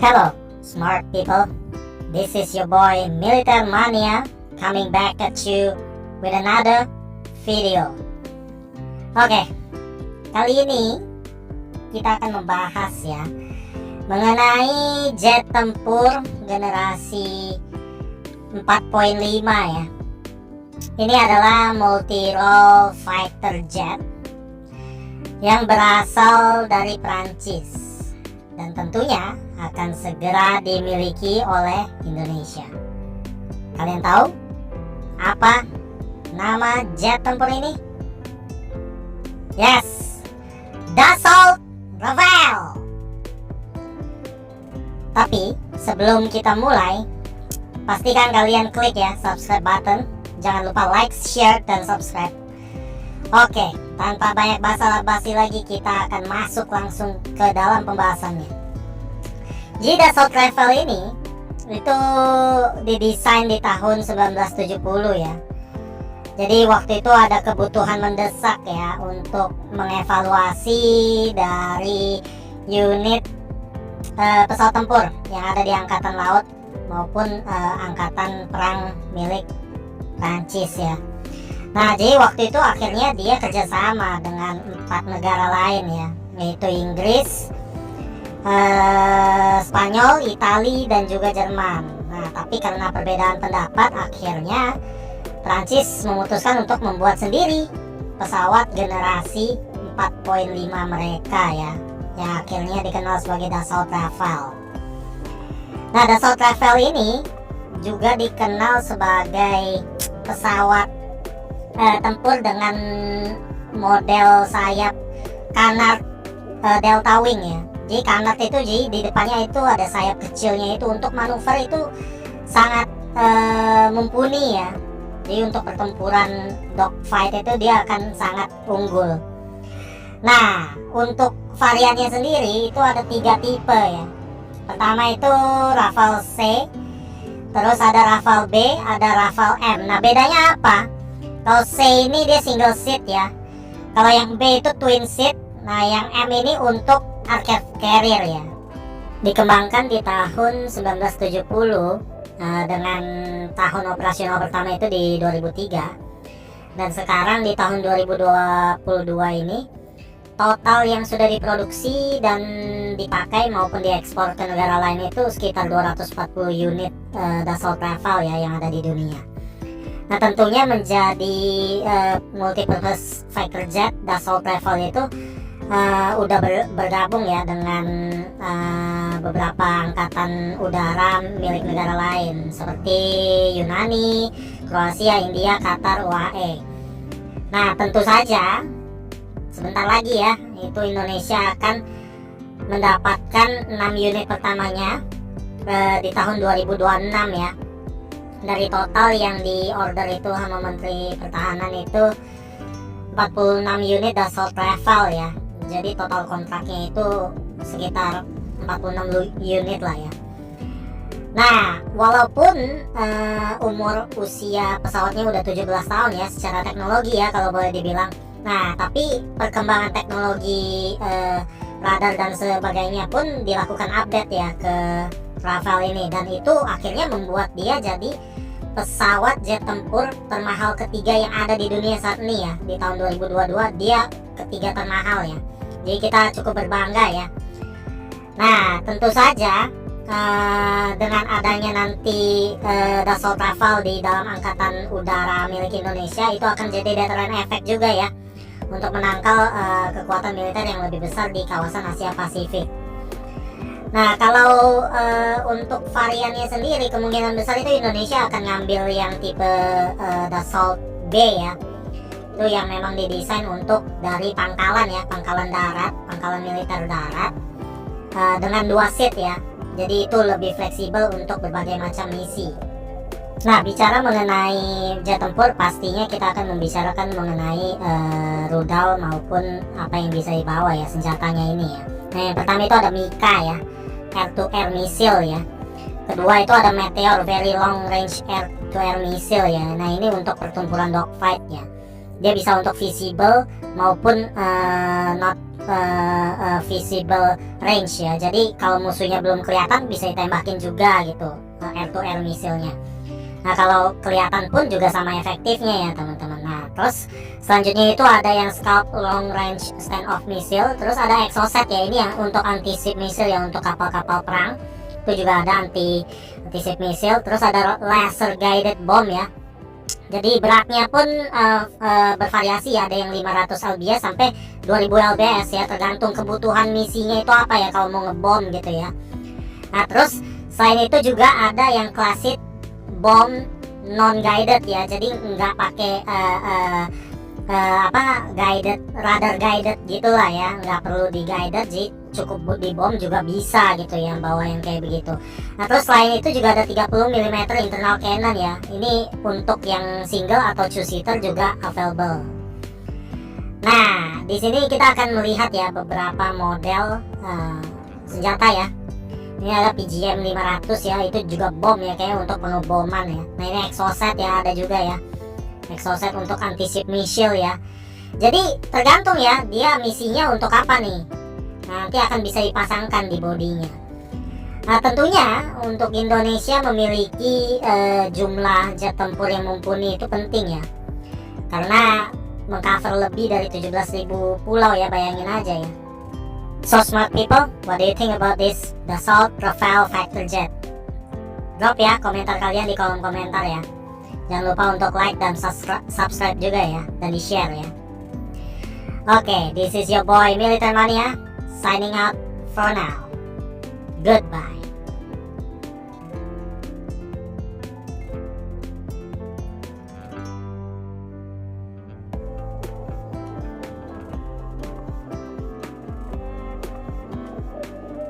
Hello, smart people. This is your boy Militer Mania coming back at you with another video. Oke, kali ini kita akan membahas ya mengenai jet tempur generasi 4.5 ya. Ini adalah multi-role fighter jet yang berasal dari Prancis dan tentunya akan segera dimiliki oleh Indonesia. Kalian tahu apa nama jet tempur ini? Yes, Dassault Rafale. Tapi sebelum kita mulai, pastikan kalian klik ya subscribe button. Jangan lupa like, share, dan subscribe. Oke, tanpa banyak basa-basi lagi, kita akan masuk langsung ke dalam pembahasannya. Jadi Dassault Rafale ini itu didesain di tahun 1970 ya. Jadi waktu itu ada kebutuhan mendesak ya untuk mengevaluasi dari unit pesawat tempur yang ada di angkatan laut maupun angkatan perang milik Prancis ya. Nah, jadi waktu itu akhirnya dia kerjasama dengan 4 negara lain ya, yaitu Inggris, Spanyol, Italia, dan juga Jerman. Nah, tapi karena perbedaan pendapat, akhirnya Prancis memutuskan untuk membuat sendiri pesawat generasi 4.5 mereka ya, yang akhirnya dikenal sebagai Dassault Rafale. Nah, Dassault Rafale ini juga dikenal sebagai pesawat tempur dengan model sayap Canard Delta Wing ya. Jadi Canard itu di depannya itu ada sayap kecilnya itu untuk manuver itu sangat mumpuni ya. Jadi untuk pertempuran dogfight itu dia akan sangat unggul. Nah, untuk variannya sendiri itu ada 3 tipe ya. Pertama itu Rafale C, terus ada Rafale B, ada Rafale M. Nah, bedanya apa? Kalau C ini dia single seat ya. Kalau yang B itu twin seat. Nah, yang M ini untuk aircraft carrier ya. Dikembangkan di tahun 1970 dengan tahun operasional pertama itu di 2003. Dan sekarang di tahun 2022 ini total yang sudah diproduksi dan dipakai maupun diekspor ke negara lain itu sekitar 240 unit Dassault Rafale ya yang ada di dunia. Nah, tentunya menjadi multipurpose fighter jet, Dassault Rafale itu udah bergabung ya dengan beberapa angkatan udara milik negara lain seperti Yunani, Kroasia, India, Qatar, UAE. Nah, tentu saja sebentar lagi ya itu Indonesia akan mendapatkan 6 unit pertamanya di tahun 2026 ya. Dari total yang di order itu sama Menteri Pertahanan itu 46 unit Dassault Rafale ya. Jadi total kontraknya itu sekitar 46 unit lah ya. Nah, walaupun umur usia pesawatnya udah 17 tahun ya secara teknologi ya kalau boleh dibilang. Nah, tapi perkembangan teknologi radar dan sebagainya pun dilakukan update ya ke Rafale ini, dan itu akhirnya membuat dia jadi pesawat jet tempur termahal ketiga yang ada di dunia saat ini ya. Di tahun 2022 dia ketiga termahal ya. Jadi kita cukup berbangga ya. Nah, tentu saja dengan adanya nanti Dassault Rafale di dalam angkatan udara milik Indonesia itu akan jadi deterrent effect juga ya untuk menangkal kekuatan militer yang lebih besar di kawasan Asia Pasifik. Nah, kalau untuk variannya sendiri kemungkinan besar itu Indonesia akan ngambil yang tipe Dassault B ya. Itu yang memang didesain untuk dari pangkalan ya, pangkalan darat, pangkalan militer darat dengan 2 seat ya. Jadi itu lebih fleksibel untuk berbagai macam misi. Nah, bicara mengenai jet tempur, pastinya kita akan membicarakan mengenai rudal maupun apa yang bisa dibawa ya senjatanya ini ya. Nah, yang pertama itu ada Mika ya, air-to-air missile ya. Kedua itu ada Meteor, very long range air-to-air missile ya. Nah, ini untuk pertempuran dogfight ya. Dia bisa untuk visible maupun not visible range ya. Jadi kalau musuhnya belum kelihatan bisa ditembakin juga gitu, air to air misilnya. Nah kalau kelihatan pun juga sama efektifnya ya teman-teman. Nah terus selanjutnya itu ada yang Scalp Long Range Standoff Missile. Terus ada Exocet ya, ini ya untuk anti-ship missile ya, untuk kapal-kapal perang. Itu juga ada anti-ship missile. Terus ada Laser Guided Bomb ya. Jadi beratnya pun bervariasi ya, ada yang 500 lbs sampai 2000 lbs ya, tergantung kebutuhan misinya itu apa ya kalau mau ngebom gitu ya. Nah terus selain itu juga ada yang klasik bom non guided ya, jadi nggak pakai guided, radar guided gitulah ya, nggak perlu di guided, jadi cukup di bom juga bisa gitu ya, bawa yang kayak begitu. Nah terus selain itu juga ada 30 mm internal cannon ya, ini untuk yang single atau two seater juga available. Nah di sini kita akan melihat ya beberapa model senjata ya. Ini ada PGM 500 ya, itu juga bom ya, kayak untuk pengeboman ya. Nah ini Exocet ya, ada juga ya Exocet untuk anti-ship missile ya. Jadi tergantung ya dia misinya untuk apa nih, nanti akan bisa dipasangkan di bodinya. Nah tentunya untuk Indonesia memiliki jumlah jet tempur yang mumpuni itu penting ya, karena mengcover lebih dari 17.000 pulau ya, bayangin aja ya. So smart people, what do you think about this Dassault Rafale Fighter Jet? Drop ya komentar kalian di kolom komentar ya. Jangan lupa untuk like dan subscribe juga ya, dan di share ya. Oke, this is your boy Militer Mania signing out for now. Goodbye.